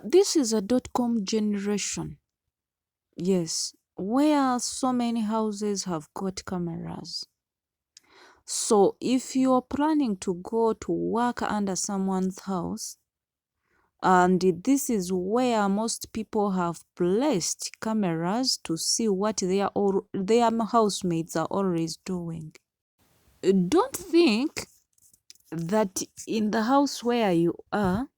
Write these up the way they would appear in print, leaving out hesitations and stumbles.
This is a dot-com generation. Yes, where so many houses have got cameras. So if you're planning to go to work under someone's house, and this is where most people have placed cameras to see what their housemates are always doing. Don't think that in the house where you are,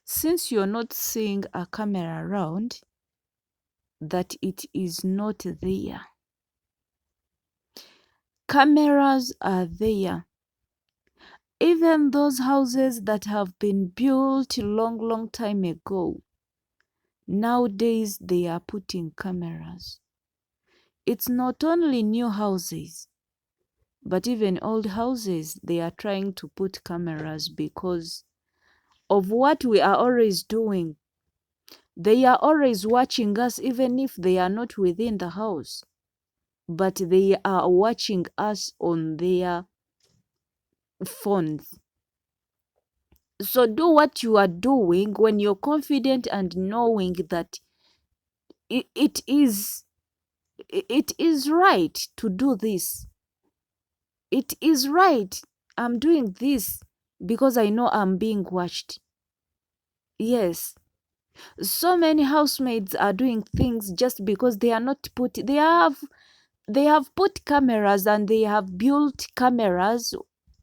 since you're not seeing a camera around, that it is not there. Cameras are there. Even those houses that have been built long time ago, nowadays they are putting cameras. It's not only new houses, but even old houses, they are trying to put cameras because of what we are always doing. They are always watching us even if they are not within the house, but they are watching us on their phones. So do what you are doing when you're confident and knowing that it is right to do this. It is right. I'm doing this because I know I'm being watched. Yes. So many housemaids are doing things just because they are not put they have put cameras and they have built cameras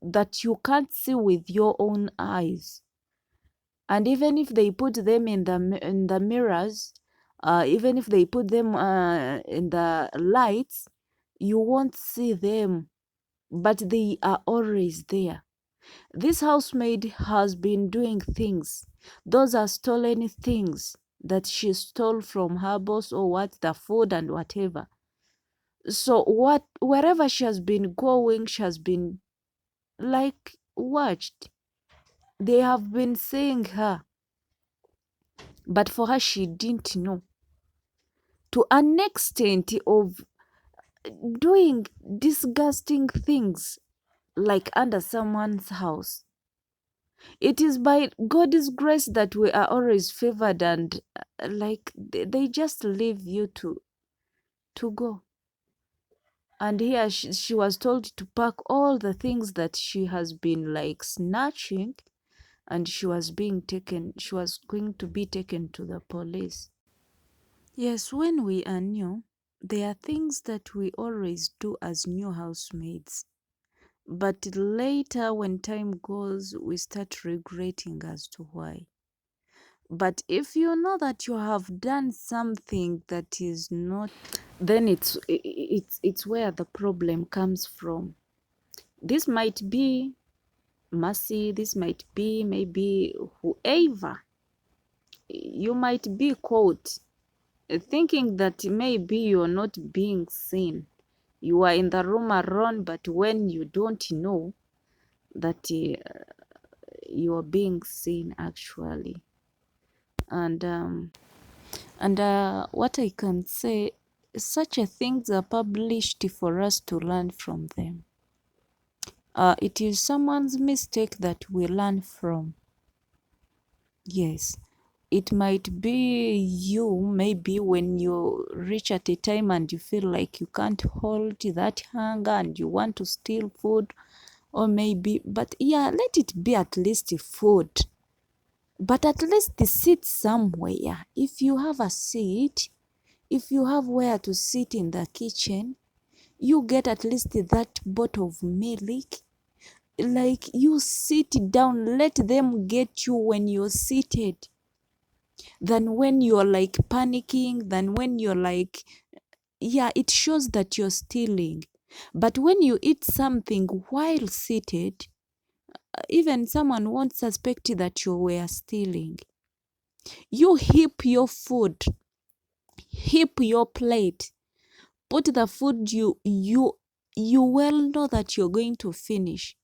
that you can't see with your own eyes. And even if they put them in the mirrors, even if they put them in the lights, you won't see them, but they are always there. This housemaid has been doing things. Those are stolen things that she stole from her boss or what, the food and whatever. So wherever she has been going, she has been like watched. They have been seeing her, but for her, she didn't know. To an extent of doing disgusting things like under someone's house. It is by God's grace that we are always favored, and like they just leave you to go. And here she was told to pack all the things that she has been like snatching, and she was going to be taken to the police. Yes, when we are new, there are things that we always do as new housemaids. But later, when time goes, we start regretting as to why. But if you know that you have done something that is not, then it's where the problem comes from. This might be Mercy, this might be maybe whoever. You might be caught thinking that maybe you're not being seen. You are in the room alone, but when you don't know that you're being seen actually. And what I can say, such a things are published for us to learn from them. It is someone's mistake that we learn from. Yes, it might be you, maybe when you reach at a time and you feel like you can't hold that hunger and you want to steal food, or maybe, but yeah, let it be at least food. But at least sit somewhere. If you have a seat, if you have where to sit in the kitchen, you get at least that bottle of milk. Like, you sit down, let them get you when you're seated, than when you're like panicking, than when you're like, yeah, it shows that you're stealing. But when you eat something while seated, even someone won't suspect that you were stealing. You heap your food, heap your plate, put the food you well know that you're going to finish,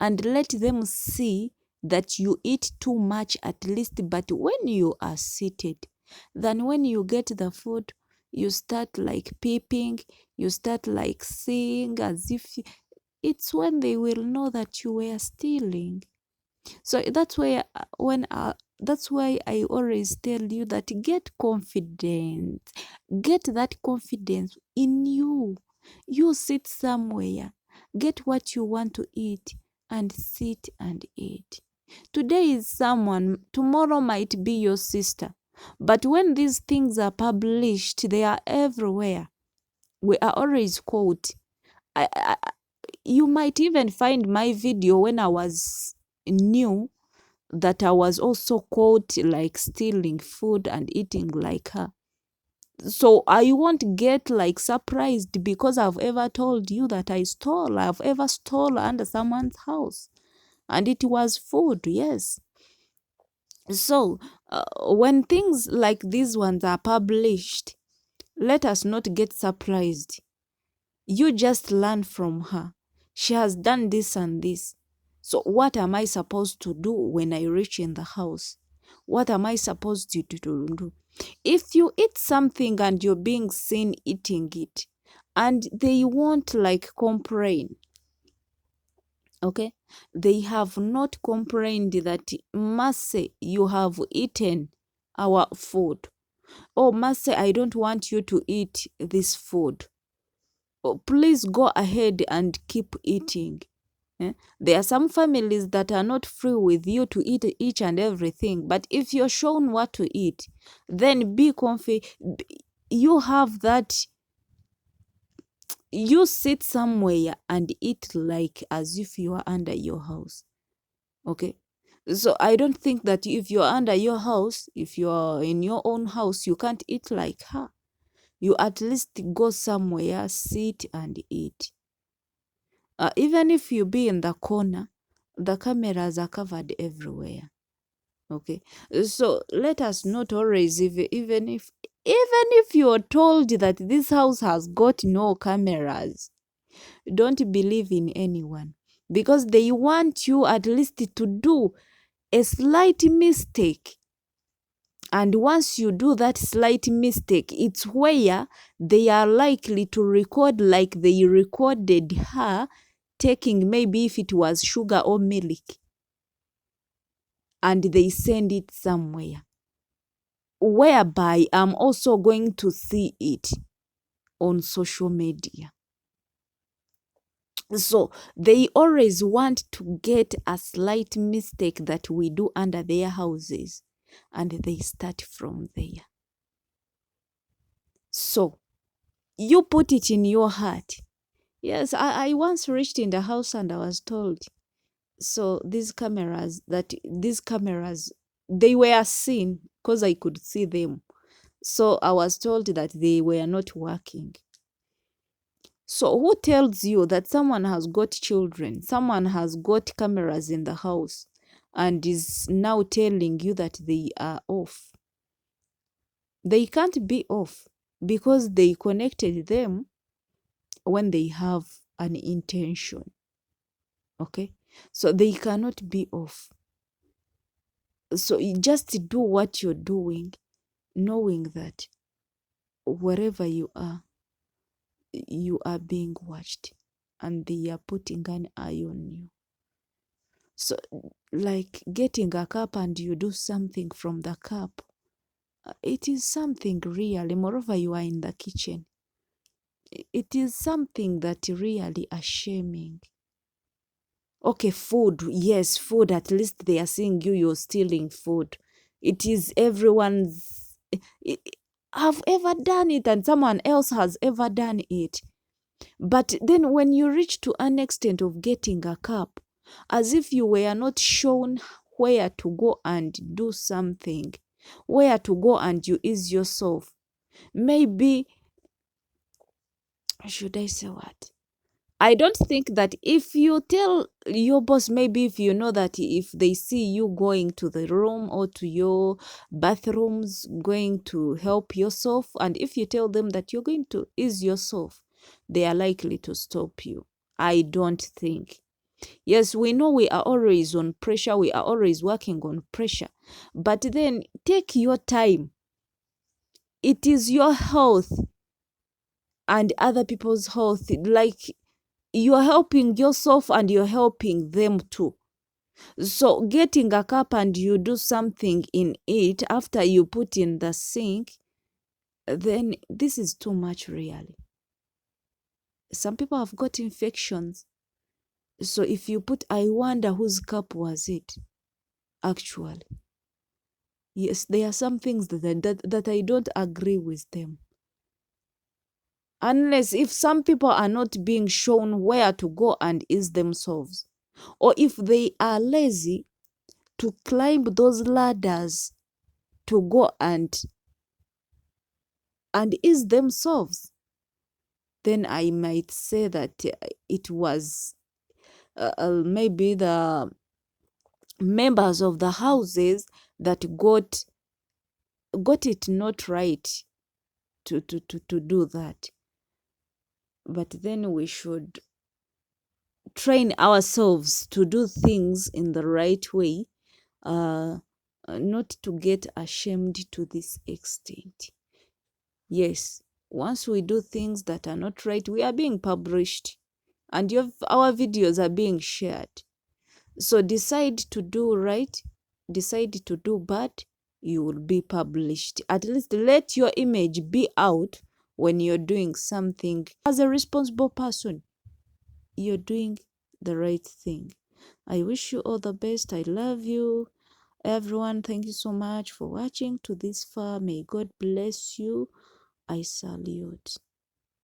and let them see that you eat too much at least, but when you are seated. Then when you get the food, you start like peeping, you start like seeing as if it's when they will know that you were stealing. So that's where when That's why I always tell you that get confidence. Get that confidence in you. You sit somewhere, get what you want to eat, and sit and eat. Today is someone, tomorrow might be your sister. But when these things are published, they are everywhere. We are always caught. You might even find my video when I was new, that I was also caught like stealing food and eating like her. So I won't get like surprised because I've ever told you that I've ever stole under someone's house. And it was food, yes. So when things like these ones are published, let us not get surprised. You just learn from her. She has done this and this. So what am I supposed to do when I reach in the house? What am I supposed to do? If you eat something and you're being seen eating it, and they won't like complain, okay? They have not complained that, Mercy, you have eaten our food. Oh, Mercy, I don't want you to eat this food. Oh, please go ahead and keep eating. There are some families that are not free with you to eat each and everything, but if you're shown what to eat, then be confident. You have that. You sit somewhere and eat like as if you are under your house. Okay? So I don't think that if you're under your house, if you're in your own house, you can't eat like her. You at least go somewhere, sit and eat. Even if you be in the corner, the cameras are covered everywhere. Okay, so let us not always, even if you're told that this house has got no cameras, don't believe in anyone, because they want you at least to do a slight mistake. And once you do that slight mistake, it's where they are likely to record like they recorded her taking, maybe if it was sugar or milk, and they send it somewhere, whereby I'm also going to see it on social media. So they always want to get a slight mistake that we do under their houses, and they start from there. So you put it in your heart. Yes, I once reached in the house and I was told, so these cameras, they were seen because I could see them. So I was told that they were not working. So who tells you that someone has got children, someone has got cameras in the house, and is now telling you that they are off? They can't be off because they connected them when they have an intention. Okay? So they cannot be off. So you just do what you're doing, knowing that wherever you are being watched and they are putting an eye on you. So like getting a cup and you do something from the cup, it is something really, moreover you are in the kitchen, it is something that really shaming. Okay, food, yes, food, at least they are seeing you're stealing food. It is everyone's, I've ever done it and someone else has ever done it. But then when you reach to an extent of getting a cup, as if you were not shown where to go and do something, where to go and you ease yourself. Maybe, should I say what? I don't think that if you tell your boss, maybe if you know that if they see you going to the room or to your bathrooms, going to help yourself, and if you tell them that you're going to ease yourself, they are likely to stop you. I don't think. Yes, we know we are always on pressure. We are always working on pressure. But then take your time. It is your health and other people's health. Like, you're helping yourself and you're helping them too. So getting a cup and you do something in it after you put in the sink, then this is too much really. Some people have got infections. So if you put, I wonder whose cup was it actually. Yes, there are some things that I don't agree with them. Unless if some people are not being shown where to go and ease themselves, or if they are lazy to climb those ladders to go and ease themselves, then I might say that it was maybe the members of the houses that got it not right to do that. But then we should train ourselves to do things in the right way, not to get ashamed to this extent. Yes, once we do things that are not right, we are being published and our videos are being shared. So decide to do right, decide to do bad, you will be published. At least let your image be out when you're doing something. As a responsible person, you're doing the right thing. I wish you all the best. I love you. Everyone, thank you so much for watching to this far. May God bless you. I salute.